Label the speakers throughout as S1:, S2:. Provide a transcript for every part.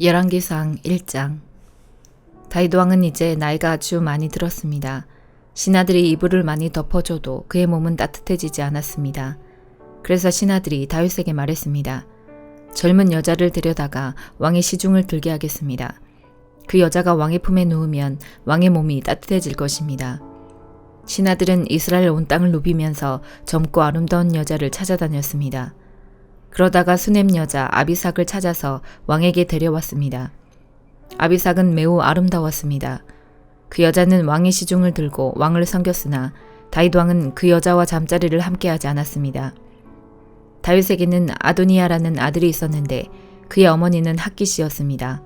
S1: 열왕기상 1장. 다윗 왕은 이제 나이가 아주 많이 들었습니다. 신하들이 이불을 많이 덮어줘도 그의 몸은 따뜻해지지 않았습니다. 그래서 신하들이 다윗에게 말했습니다. 젊은 여자를 데려다가 왕의 시중을 들게 하겠습니다. 그 여자가 왕의 품에 누우면 왕의 몸이 따뜻해질 것입니다. 신하들은 이스라엘 온 땅을 누비면서 젊고 아름다운 여자를 찾아다녔습니다. 그러다가 수넴 여자 아비삭을 찾아서 왕에게 데려왔습니다. 아비삭은 매우 아름다웠습니다. 그 여자는 왕의 시중을 들고 왕을 섬겼으나 다윗 왕은 그 여자와 잠자리를 함께하지 않았습니다. 다윗에게는 아도니아라는 아들이 있었는데 그의 어머니는 핫깃이었습니다.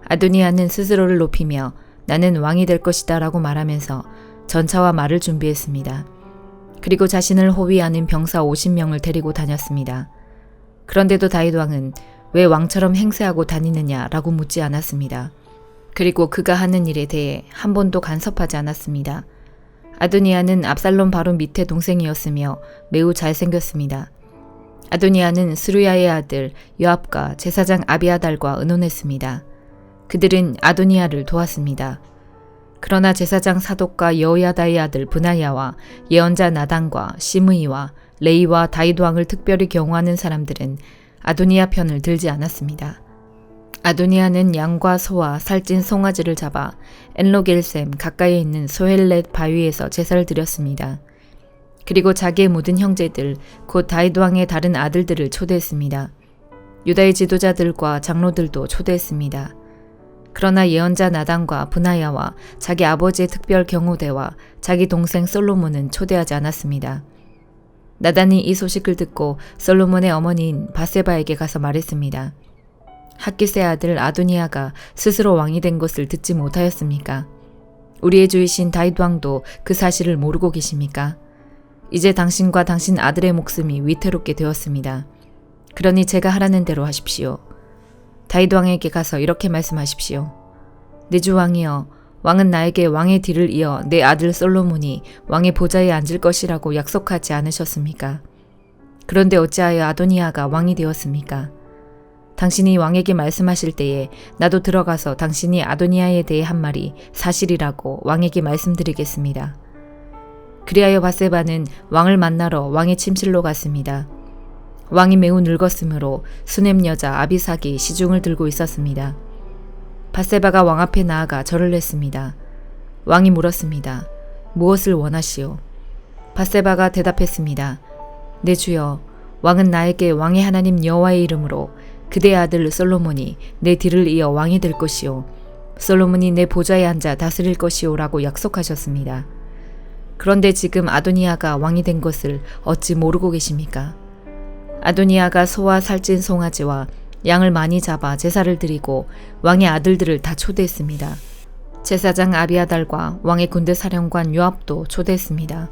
S1: 아도니아는 스스로를 높이며 나는 왕이 될 것이다 라고 말하면서 전차와 말을 준비했습니다. 그리고 자신을 호위하는 병사 50명을 데리고 다녔습니다. 그런데도 다윗 왕은 왜 왕처럼 행세하고 다니느냐 라고 묻지 않았습니다. 그리고 그가 하는 일에 대해 한 번도 간섭하지 않았습니다. 아도니아는 압살롬 바로 밑에 동생이었으며 매우 잘생겼습니다. 아도니아는 스루야의 아들 요압과 제사장 아비아달과 의논했습니다. 그들은 아도니아를 도왔습니다. 그러나 제사장 사독과 여호야다의 아들 브나야와 예언자 나단과 시므이와 레이와 다윗 왕을 특별히 경호하는 사람들은 아도니아 편을 들지 않았습니다. 아도니아는 양과 소와 살찐 송아지를 잡아 엔로겔셈 가까이에 있는 소헬렛 바위에서 제사를 드렸습니다. 그리고 자기의 모든 형제들 곧 다윗 왕의 다른 아들들을 초대했습니다. 유다의 지도자들과 장로들도 초대했습니다. 그러나 예언자 나단과 브나야와 자기 아버지의 특별 경호대와 자기 동생 솔로몬은 초대하지 않았습니다. 나단이 이 소식을 듣고 솔로몬의 어머니인 바세바에게 가서 말했습니다. 핫깃의 아들 아도니아가 스스로 왕이 된 것을 듣지 못하였습니까? 우리의 주이신 다윗 왕도 그 사실을 모르고 계십니까? 이제 당신과 당신 아들의 목숨이 위태롭게 되었습니다. 그러니 제가 하라는 대로 하십시오. 다윗 왕에게 가서 이렇게 말씀하십시오. 내 주 왕이여, 왕은 나에게 왕의 뒤를 이어 내 아들 솔로몬이 왕의 보좌에 앉을 것이라고 약속하지 않으셨습니까? 그런데 어찌하여 아도니아가 왕이 되었습니까? 당신이 왕에게 말씀하실 때에 나도 들어가서 당신이 아도니아에 대해 한 말이 사실이라고 왕에게 말씀드리겠습니다. 그리하여 바세바는 왕을 만나러 왕의 침실로 갔습니다. 왕이 매우 늙었으므로 수넴 여자 아비삭이 시중을 들고 있었습니다. 바세바가 왕 앞에 나아가 절을 했습니다. 왕이 물었습니다. 무엇을 원하시오? 바세바가 대답했습니다. 내 주여, 왕은 나에게 왕의 하나님 여호와의 이름으로 그대의 아들 솔로몬이 내 뒤를 이어 왕이 될 것이요, 솔로몬이 내 보좌에 앉아 다스릴 것이요 라고 약속하셨습니다. 그런데 지금 아도니아가 왕이 된 것을 어찌 모르고 계십니까? 아도니아가 소와 살찐 송아지와 양을 많이 잡아 제사를 드리고 왕의 아들들을 다 초대했습니다. 제사장 아비아달과 왕의 군대 사령관 요압도 초대했습니다.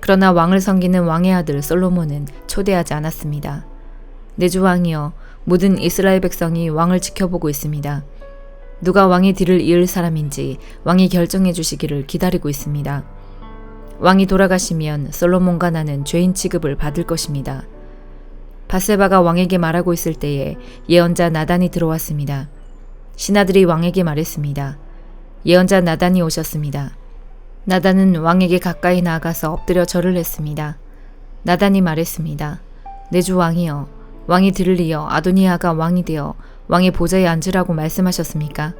S1: 그러나 왕을 섬기는 왕의 아들 솔로몬은 초대하지 않았습니다. 내 주 왕이여, 모든 이스라엘 백성이 왕을 지켜보고 있습니다. 누가 왕의 뒤를 이을 사람인지 왕이 결정해 주시기를 기다리고 있습니다. 왕이 돌아가시면 솔로몬과 나는 죄인 취급을 받을 것입니다. 바세바가 왕에게 말하고 있을 때에 예언자 나단이 들어왔습니다. 신하들이 왕에게 말했습니다. 예언자 나단이 오셨습니다. 나단은 왕에게 가까이 나아가서 엎드려 절을 했습니다. 나단이 말했습니다. 내 주 왕이여, 왕이 뒤를 이어 아도니아가 왕이 되어 왕의 보좌에 앉으라고 말씀하셨습니까?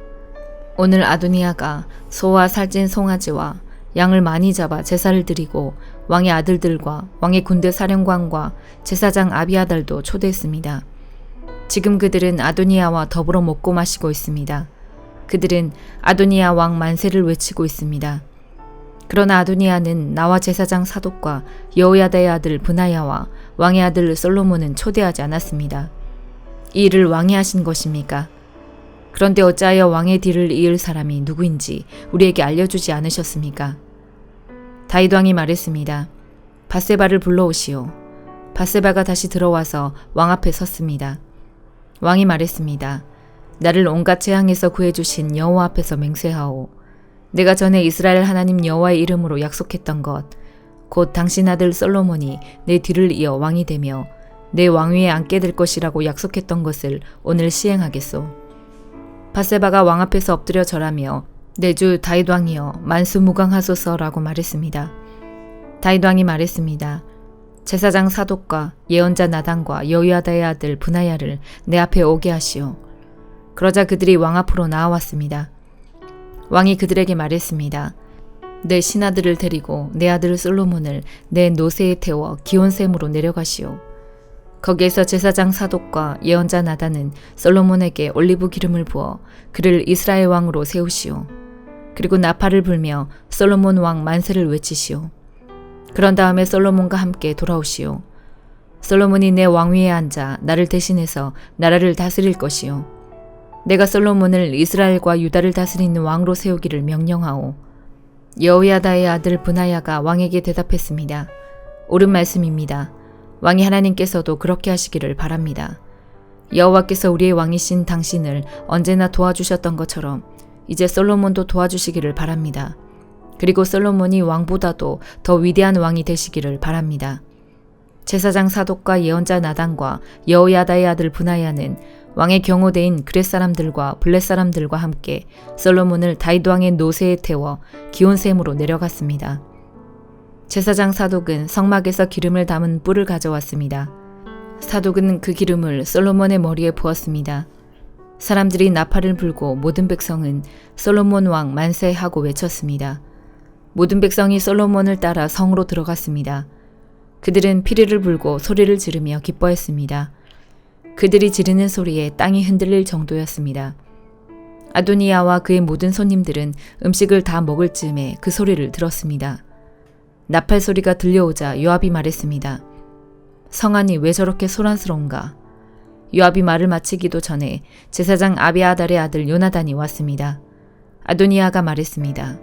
S1: 오늘 아도니아가 소와 살찐 송아지와 양을 많이 잡아 제사를 드리고 왕의 아들들과 왕의 군대 사령관과 제사장 아비아달도 초대했습니다. 지금 그들은 아도니아와 더불어 먹고 마시고 있습니다. 그들은 아도니아 왕 만세를 외치고 있습니다. 그러나 아도니아는 나와 제사장 사독과 여호야다의 아들 브나야와 왕의 아들 솔로몬은 초대하지 않았습니다. 이 일을 왕이 하신 것입니까? 그런데 어찌하여 왕의 뒤를 이을 사람이 누구인지 우리에게 알려주지 않으셨습니까? 다윗 왕이 말했습니다. 바세바를 불러오시오. 바세바가 다시 들어와서 왕 앞에 섰습니다. 왕이 말했습니다. 나를 온갖 재앙에서 구해주신 여호와 앞에서 맹세하오. 내가 전에 이스라엘 하나님 여호와의 이름으로 약속했던 것, 곧 당신 아들 솔로몬이 내 뒤를 이어 왕이 되며 내 왕위에 앉게 될 것이라고 약속했던 것을 오늘 시행하겠소. 밧세바가 왕 앞에서 엎드려 절하며 내 주 다윗 왕이여 만수무강하소서라고 말했습니다. 다윗 왕이 말했습니다. 제사장 사독과 예언자 나단과 여호야다의 아들 브나야를 내 앞에 오게 하시오. 그러자 그들이 왕 앞으로 나아왔습니다. 왕이 그들에게 말했습니다. 내 신하들을 데리고 내 아들 솔로몬을 내 노새에 태워 기온샘으로 내려가시오. 거기에서 제사장 사독과 예언자 나단은 솔로몬에게 올리브 기름을 부어 그를 이스라엘 왕으로 세우시오. 그리고 나팔을 불며 솔로몬 왕 만세를 외치시오. 그런 다음에 솔로몬과 함께 돌아오시오. 솔로몬이 내 왕위에 앉아 나를 대신해서 나라를 다스릴 것이오. 내가 솔로몬을 이스라엘과 유다를 다스리는 왕으로 세우기를 명령하오. 여호야다의 아들 브나야가 왕에게 대답했습니다. 옳은 말씀입니다. 왕이 하나님께서도 그렇게 하시기를 바랍니다. 여호와께서 우리의 왕이신 당신을 언제나 도와주셨던 것처럼 이제 솔로몬도 도와주시기를 바랍니다. 그리고 솔로몬이 왕보다도 더 위대한 왕이 되시기를 바랍니다. 제사장 사독과 예언자 나단과 여호야다의 아들 브나야는 왕의 경호대인 그렛 사람들과 블렛 사람들과 함께 솔로몬을 다윗 왕의 노새에 태워 기온샘으로 내려갔습니다. 제사장 사독은 성막에서 기름을 담은 뿔을 가져왔습니다. 사독은 그 기름을 솔로몬의 머리에 부었습니다. 사람들이 나팔을 불고 모든 백성은 솔로몬 왕 만세하고 외쳤습니다. 모든 백성이 솔로몬을 따라 성으로 들어갔습니다. 그들은 피리를 불고 소리를 지르며 기뻐했습니다. 그들이 지르는 소리에 땅이 흔들릴 정도였습니다. 아도니야와 그의 모든 손님들은 음식을 다 먹을 즈음에 그 소리를 들었습니다. 나팔 소리가 들려오자 요압이 말했습니다. 성안이 왜 저렇게 소란스러운가? 요압이 말을 마치기도 전에 제사장 아비아달의 아들 요나단이 왔습니다. 아도니야가 말했습니다.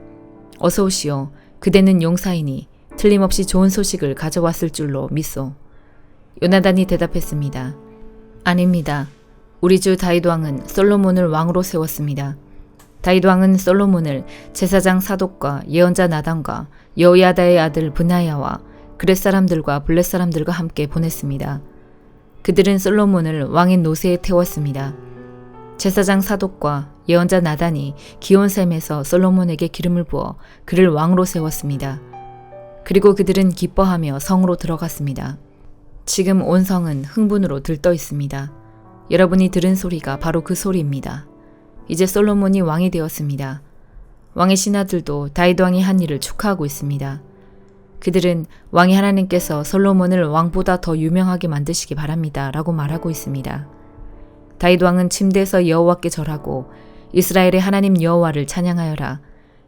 S1: 어서 오시오. 그대는 용사이니 틀림없이 좋은 소식을 가져왔을 줄로 믿소. 요나단이 대답했습니다. 아닙니다. 우리 주 다윗 왕은 솔로몬을 왕으로 세웠습니다. 다윗 왕은 솔로몬을 제사장 사독과 예언자 나단과 여호야다의 아들 브나야와 그렛 사람들과 블렛 사람들과 함께 보냈습니다. 그들은 솔로몬을 왕의 노새에 태웠습니다. 제사장 사독과 예언자 나단이 기온샘에서 솔로몬에게 기름을 부어 그를 왕으로 세웠습니다. 그리고 그들은 기뻐하며 성으로 들어갔습니다. 지금 온 성은 흥분으로 들떠 있습니다. 여러분이 들은 소리가 바로 그 소리입니다. 이제 솔로몬이 왕이 되었습니다. 왕의 신하들도 다윗 왕이 한 일을 축하하고 있습니다. 그들은 왕이 하나님께서 솔로몬을 왕보다 더 유명하게 만드시기 바랍니다. 라고 말하고 있습니다. 다윗 왕은 침대에서 여호와께 절하고 이스라엘의 하나님 여호와를 찬양하여라.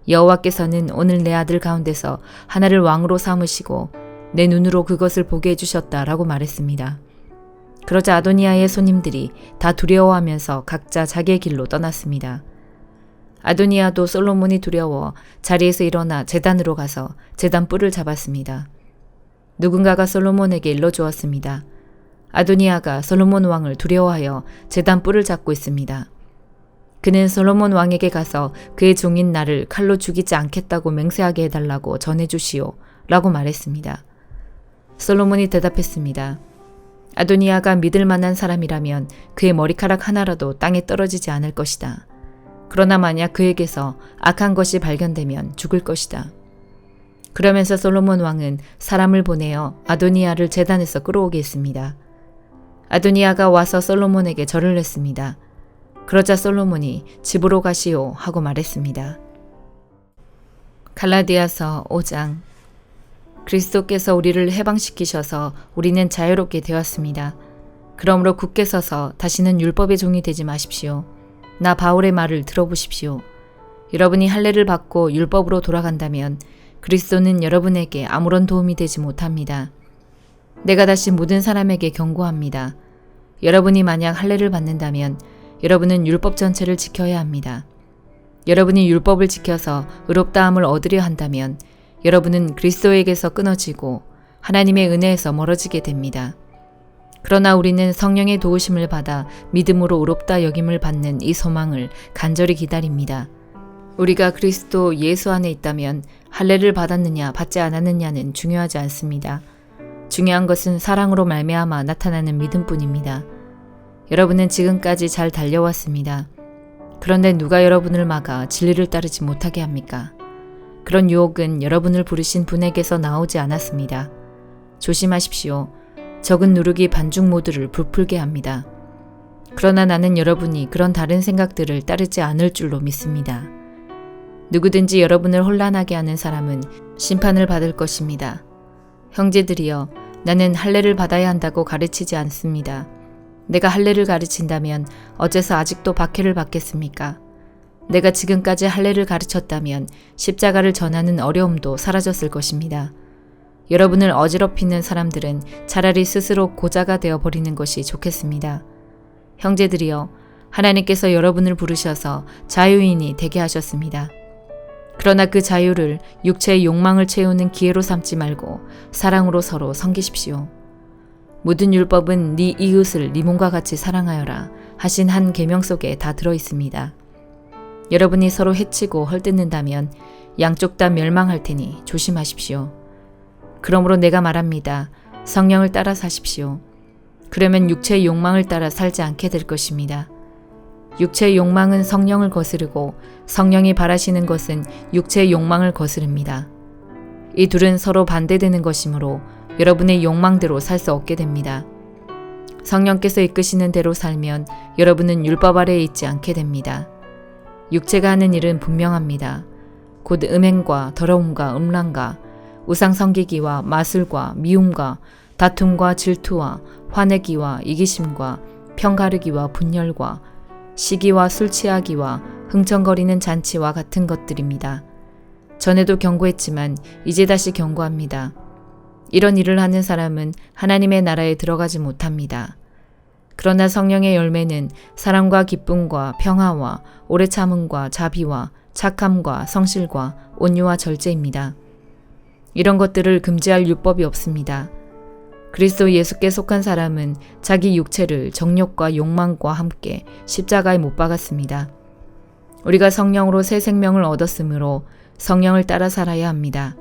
S1: 여호와께서는 오늘 내 아들 가운데서 하나를 왕으로 삼으시고 내 눈으로 그것을 보게 해주셨다라고 말했습니다. 그러자 아도니야의 손님들이 다 두려워하면서 각자 자기의 길로 떠났습니다. 아도니야도 솔로몬이 두려워 자리에서 일어나 제단으로 가서 제단 뿔을 잡았습니다. 누군가가 솔로몬에게 일러주었습니다. 아도니야가 솔로몬 왕을 두려워하여 제단 뿔을 잡고 있습니다. 그는 솔로몬 왕에게 가서 그의 종인 나를 칼로 죽이지 않겠다고 맹세하게 해달라고 전해주시오 라고 말했습니다. 솔로몬이 대답했습니다. 아도니야가 믿을 만한 사람이라면 그의 머리카락 하나라도 땅에 떨어지지 않을 것이다. 그러나 만약 그에게서 악한 것이 발견되면 죽을 것이다. 그러면서 솔로몬 왕은 사람을 보내어 아도니야를 제단에서 끌어오게 했습니다. 아도니야가 와서 솔로몬에게 절을 했습니다. 그러자 솔로몬이 집으로 가시오 하고 말했습니다. 갈라디아서 5장. 그리스도께서 우리를 해방시키셔서 우리는 자유롭게 되었습니다. 그러므로 굳게 서서 다시는 율법의 종이 되지 마십시오. 나 바울의 말을 들어보십시오. 여러분이 할례를 받고 율법으로 돌아간다면 그리스도는 여러분에게 아무런 도움이 되지 못합니다. 내가 다시 모든 사람에게 경고합니다. 여러분이 만약 할례를 받는다면 여러분은 율법 전체를 지켜야 합니다. 여러분이 율법을 지켜서 의롭다함을 얻으려 한다면 여러분은 그리스도에게서 끊어지고 하나님의 은혜에서 멀어지게 됩니다. 그러나 우리는 성령의 도우심을 받아 믿음으로 의롭다 여김을 받는 이 소망을 간절히 기다립니다. 우리가 그리스도 예수 안에 있다면 할례를 받았느냐 받지 않았느냐는 중요하지 않습니다. 중요한 것은 사랑으로 말미암아 나타나는 믿음뿐입니다. 여러분은 지금까지 잘 달려왔습니다. 그런데 누가 여러분을 막아 진리를 따르지 못하게 합니까? 그런 유혹은 여러분을 부르신 분에게서 나오지 않았습니다. 조심하십시오. 적은 누룩이 반중 모두를 부풀게 합니다. 그러나 나는 여러분이 그런 다른 생각들을 따르지 않을 줄로 믿습니다. 누구든지 여러분을 혼란하게 하는 사람은 심판을 받을 것입니다. 형제들이여, 나는 할례를 받아야 한다고 가르치지 않습니다. 내가 할례를 가르친다면 어째서 아직도 박해를 받겠습니까? 내가 지금까지 할례를 가르쳤다면 십자가를 전하는 어려움도 사라졌을 것입니다. 여러분을 어지럽히는 사람들은 차라리 스스로 고자가 되어버리는 것이 좋겠습니다. 형제들이여, 하나님께서 여러분을 부르셔서 자유인이 되게 하셨습니다. 그러나 그 자유를 육체의 욕망을 채우는 기회로 삼지 말고 사랑으로 서로 섬기십시오. 모든 율법은 네 이웃을 네 몸과 같이 사랑하여라 하신 한 계명 속에 다 들어 있습니다. 여러분이 서로 해치고 헐뜯는다면 양쪽 다 멸망할 테니 조심하십시오. 그러므로 내가 말합니다. 성령을 따라 사십시오. 그러면 육체의 욕망을 따라 살지 않게 될 것입니다. 육체의 욕망은 성령을 거스르고 성령이 바라시는 것은 육체의 욕망을 거스릅니다. 이 둘은 서로 반대되는 것이므로 여러분의 욕망대로 살 수 없게 됩니다. 성령께서 이끄시는 대로 살면 여러분은 율법 아래에 있지 않게 됩니다. 육체가 하는 일은 분명합니다. 곧 음행과 더러움과 음란과 우상 섬기기와 마술과 미움과 다툼과 질투와 화내기와 이기심과 편가르기와 분열과 시기와 술 취하기와 흥청거리는 잔치와 같은 것들입니다. 전에도 경고했지만 이제 다시 경고합니다. 이런 일을 하는 사람은 하나님의 나라에 들어가지 못합니다. 그러나 성령의 열매는 사랑과 기쁨과 평화와 오래 참음과 자비와 착함과 성실과 온유와 절제입니다. 이런 것들을 금지할 율법이 없습니다. 그리스도 예수께 속한 사람은 자기 육체를 정욕과 욕망과 함께 십자가에 못 박았습니다. 우리가 성령으로 새 생명을 얻었으므로 성령을 따라 살아야 합니다.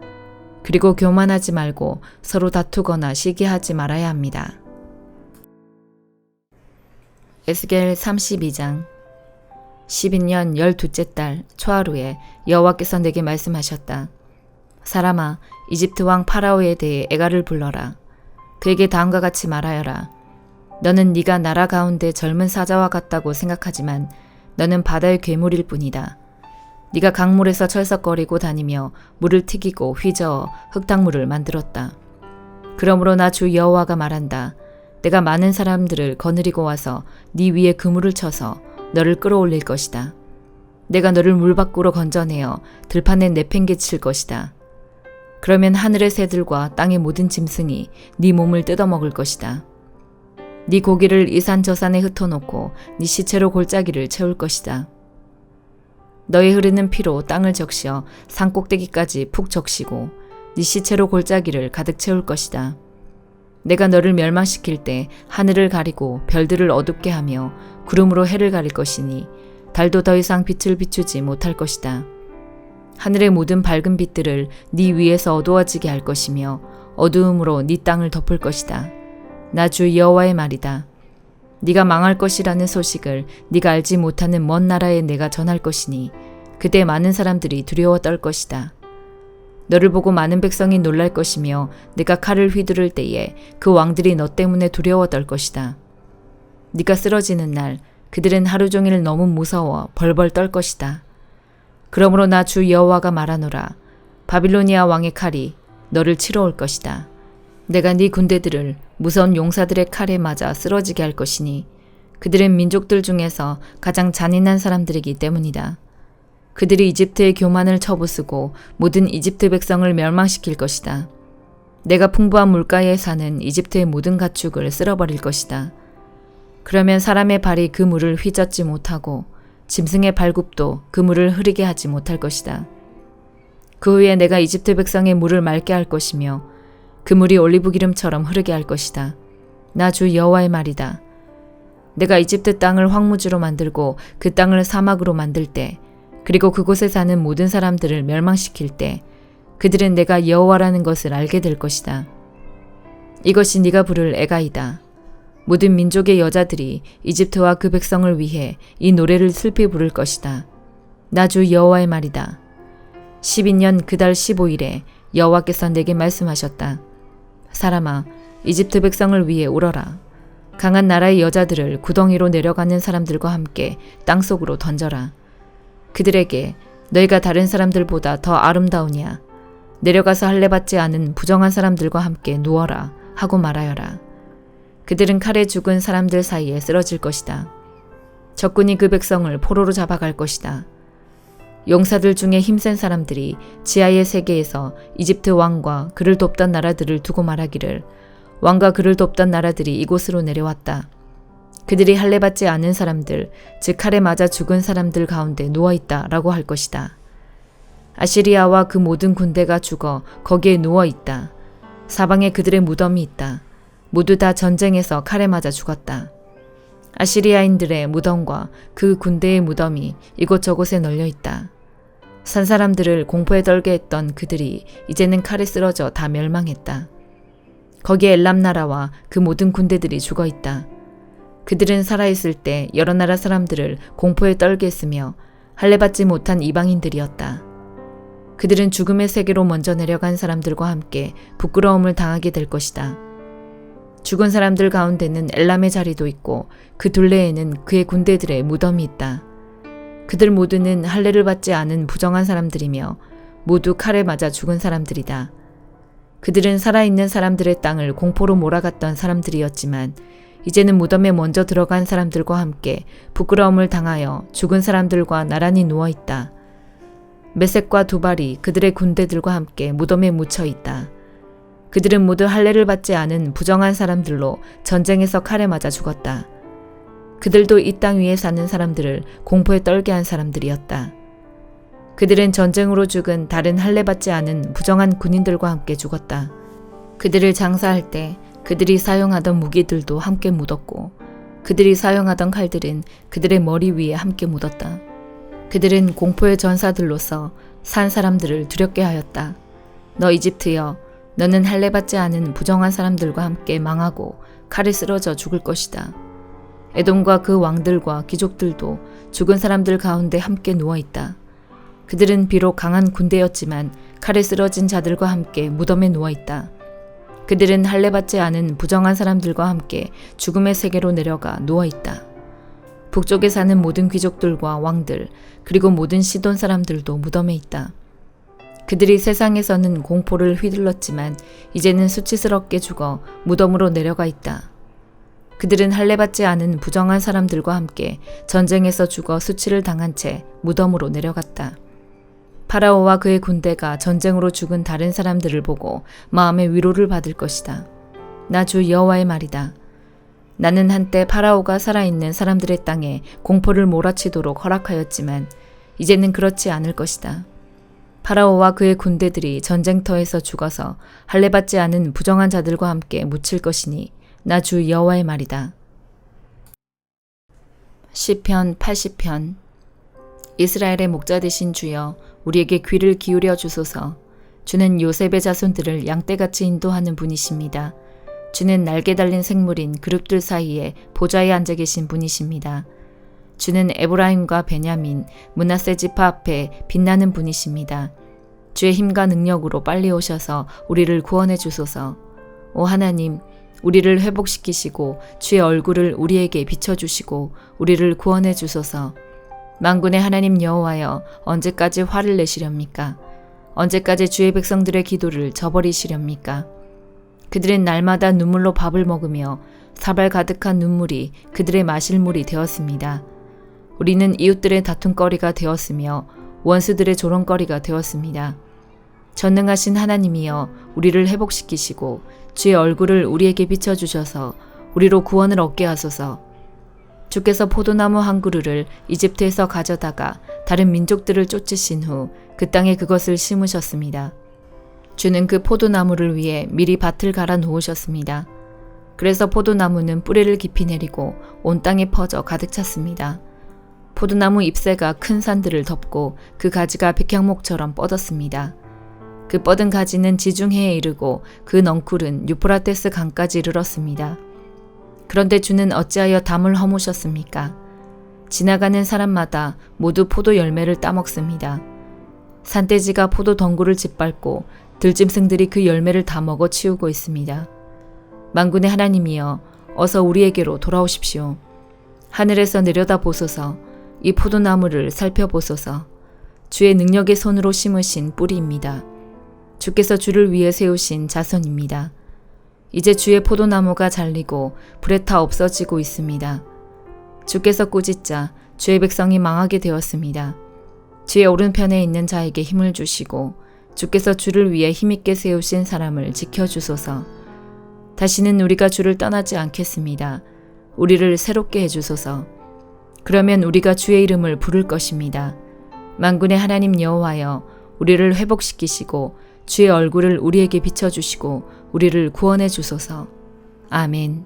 S1: 그리고 교만하지 말고 서로 다투거나 시기하지 말아야 합니다. 에스겔 32장 12년 12째 달 초하루에 여호와께서 내게 말씀하셨다. 사람아, 이집트 왕 파라오에 대해 애가를 불러라. 그에게 다음과 같이 말하여라. 너는 네가 나라 가운데 젊은 사자와 같다고 생각하지만 너는 바다의 괴물일 뿐이다. 네가 강물에서 철썩거리고 다니며 물을 튀기고 휘저어 흙탕물을 만들었다. 그러므로 나 주 여호와가 말한다. 내가 많은 사람들을 거느리고 와서 네 위에 그물을 쳐서 너를 끌어올릴 것이다. 내가 너를 물 밖으로 건져내어 들판에 내팽개칠 것이다. 그러면 하늘의 새들과 땅의 모든 짐승이 네 몸을 뜯어먹을 것이다. 네 고기를 이 산 저 산에 흩어놓고 네 시체로 골짜기를 채울 것이다. 너의 흐르는 피로 땅을 적셔 산 꼭대기까지 푹 적시고 네 시체로 골짜기를 가득 채울 것이다. 내가 너를 멸망시킬 때 하늘을 가리고 별들을 어둡게 하며 구름으로 해를 가릴 것이니 달도 더 이상 빛을 비추지 못할 것이다. 하늘의 모든 밝은 빛들을 네 위에서 어두워지게 할 것이며 어두움으로 네 땅을 덮을 것이다. 나 주 여호와의 말이다. 네가 망할 것이라는 소식을 네가 알지 못하는 먼 나라에 내가 전할 것이니 그때 많은 사람들이 두려워 떨 것이다. 너를 보고 많은 백성이 놀랄 것이며 네가 칼을 휘두를 때에 그 왕들이 너 때문에 두려워 떨 것이다. 네가 쓰러지는 날 그들은 하루 종일 너무 무서워 벌벌 떨 것이다. 그러므로 나 주 여호와가 말하노라. 바빌로니아 왕의 칼이 너를 치러 올 것이다. 내가 네 군대들을 무서운 용사들의 칼에 맞아 쓰러지게 할 것이니 그들은 민족들 중에서 가장 잔인한 사람들이기 때문이다. 그들이 이집트의 교만을 쳐부수고 모든 이집트 백성을 멸망시킬 것이다. 내가 풍부한 물가에 사는 이집트의 모든 가축을 쓸어버릴 것이다. 그러면 사람의 발이 그 물을 휘젓지 못하고 짐승의 발굽도 그 물을 흐르게 하지 못할 것이다. 그 후에 내가 이집트 백성의 물을 맑게 할 것이며 그 물이 올리브 기름처럼 흐르게 할 것이다. 나 주 여호와의 말이다. 내가 이집트 땅을 황무지로 만들고 그 땅을 사막으로 만들 때 그리고 그곳에 사는 모든 사람들을 멸망시킬 때 그들은 내가 여호와라는 것을 알게 될 것이다. 이것이 네가 부를 애가이다. 모든 민족의 여자들이 이집트와 그 백성을 위해 이 노래를 슬피 부를 것이다. 나 주 여호와의 말이다. 12년 그달 15일에 여호와께서 내게 말씀하셨다. 사람아, 이집트 백성을 위해 울어라. 강한 나라의 여자들을 구덩이로 내려가는 사람들과 함께 땅속으로 던져라. 그들에게 너희가 다른 사람들보다 더 아름다우냐? 내려가서 할례받지 않은 부정한 사람들과 함께 누워라 하고 말하여라. 그들은 칼에 죽은 사람들 사이에 쓰러질 것이다. 적군이 그 백성을 포로로 잡아갈 것이다. 용사들 중에 힘센 사람들이 지하의 세계에서 이집트 왕과 그를 돕던 나라들을 두고 말하기를 왕과 그를 돕던 나라들이 이곳으로 내려왔다. 그들이 할례받지 않은 사람들, 즉 칼에 맞아 죽은 사람들 가운데 누워있다 라고 할 것이다. 아시리아와 그 모든 군대가 죽어 거기에 누워있다. 사방에 그들의 무덤이 있다. 모두 다 전쟁에서 칼에 맞아 죽었다. 아시리아인들의 무덤과 그 군대의 무덤이 이곳저곳에 널려있다. 산 사람들을 공포에 떨게 했던 그들이 이제는 칼에 쓰러져 다 멸망했다. 거기에 엘람 나라와 그 모든 군대들이 죽어있다. 그들은 살아있을 때 여러 나라 사람들을 공포에 떨게 했으며 할례받지 못한 이방인들이었다. 그들은 죽음의 세계로 먼저 내려간 사람들과 함께 부끄러움을 당하게 될 것이다. 죽은 사람들 가운데는 엘람의 자리도 있고 그 둘레에는 그의 군대들의 무덤이 있다. 그들 모두는 할례를 받지 않은 부정한 사람들이며 모두 칼에 맞아 죽은 사람들이다. 그들은 살아있는 사람들의 땅을 공포로 몰아갔던 사람들이었지만 이제는 무덤에 먼저 들어간 사람들과 함께 부끄러움을 당하여 죽은 사람들과 나란히 누워있다. 메섹과 두발이 그들의 군대들과 함께 무덤에 묻혀있다. 그들은 모두 할례를 받지 않은 부정한 사람들로 전쟁에서 칼에 맞아 죽었다. 그들도 이 땅 위에 사는 사람들을 공포에 떨게 한 사람들이었다. 그들은 전쟁으로 죽은 다른 할례받지 않은 부정한 군인들과 함께 죽었다. 그들을 장사할 때 그들이 사용하던 무기들도 함께 묻었고 그들이 사용하던 칼들은 그들의 머리 위에 함께 묻었다. 그들은 공포의 전사들로서 산 사람들을 두렵게 하였다. 너 이집트여, 너는 할례받지 않은 부정한 사람들과 함께 망하고 칼에 쓰러져 죽을 것이다. 에돔과 그 왕들과 귀족들도 죽은 사람들 가운데 함께 누워있다. 그들은 비록 강한 군대였지만 칼에 쓰러진 자들과 함께 무덤에 누워있다. 그들은 할례받지 않은 부정한 사람들과 함께 죽음의 세계로 내려가 누워있다. 북쪽에 사는 모든 귀족들과 왕들 그리고 모든 시돈 사람들도 무덤에 있다. 그들이 세상에서는 공포를 휘둘렀지만 이제는 수치스럽게 죽어 무덤으로 내려가 있다. 그들은 할례받지 않은 부정한 사람들과 함께 전쟁에서 죽어 수치를 당한 채 무덤으로 내려갔다. 파라오와 그의 군대가 전쟁으로 죽은 다른 사람들을 보고 마음의 위로를 받을 것이다. 나 주 여호와의 말이다. 나는 한때 파라오가 살아있는 사람들의 땅에 공포를 몰아치도록 허락하였지만 이제는 그렇지 않을 것이다. 파라오와 그의 군대들이 전쟁터에서 죽어서 할례받지 않은 부정한 자들과 함께 묻힐 것이니 나 주 여호와의 말이다. 시편 80편. 이스라엘의 목자 되신 주여, 우리에게 귀를 기울여 주소서. 주는 요셉의 자손들을 양떼같이 인도하는 분이십니다. 주는 날개 달린 생물인 그룹들 사이에 보좌에 앉아 계신 분이십니다. 주는 에브라임과 베냐민, 므낫세 지파 앞에 빛나는 분이십니다. 주의 힘과 능력으로 빨리 오셔서 우리를 구원해 주소서. 오 하나님, 우리를 회복시키시고 주의 얼굴을 우리에게 비춰주시고 우리를 구원해 주소서. 만군의 하나님 여호와여, 언제까지 화를 내시렵니까? 언제까지 주의 백성들의 기도를 저버리시렵니까? 그들은 날마다 눈물로 밥을 먹으며 사발 가득한 눈물이 그들의 마실 물이 되었습니다. 우리는 이웃들의 다툼거리가 되었으며 원수들의 조롱거리가 되었습니다. 전능하신 하나님이여, 우리를 회복시키시고 주의 얼굴을 우리에게 비춰주셔서 우리로 구원을 얻게 하소서. 주께서 포도나무 한 그루를 이집트에서 가져다가 다른 민족들을 쫓으신 후 그 땅에 그것을 심으셨습니다. 주는 그 포도나무를 위해 미리 밭을 갈아 놓으셨습니다. 그래서 포도나무는 뿌리를 깊이 내리고 온 땅에 퍼져 가득 찼습니다. 포도나무 잎새가 큰 산들을 덮고 그 가지가 백향목처럼 뻗었습니다. 그 뻗은 가지는 지중해에 이르고 그 넝쿨은 유프라테스 강까지 이르렀습니다. 그런데 주는 어찌하여 담을 허무셨습니까? 지나가는 사람마다 모두 포도 열매를 따먹습니다. 산돼지가 포도 덩굴을 짓밟고 들짐승들이 그 열매를 다 먹어 치우고 있습니다. 만군의 하나님이여, 어서 우리에게로 돌아오십시오. 하늘에서 내려다보소서. 이 포도나무를 살펴보소서. 주의 능력의 손으로 심으신 뿌리입니다. 주께서 주를 위해 세우신 자손입니다. 이제 주의 포도나무가 잘리고 불에 타 없어지고 있습니다. 주께서 꾸짖자 주의 백성이 망하게 되었습니다. 주의 오른편에 있는 자에게 힘을 주시고 주께서 주를 위해 힘있게 세우신 사람을 지켜주소서. 다시는 우리가 주를 떠나지 않겠습니다. 우리를 새롭게 해주소서. 그러면 우리가 주의 이름을 부를 것입니다. 만군의 하나님 여호와여, 우리를 회복시키시고 주의 얼굴을 우리에게 비춰주시고 우리를 구원해 주소서. 아멘.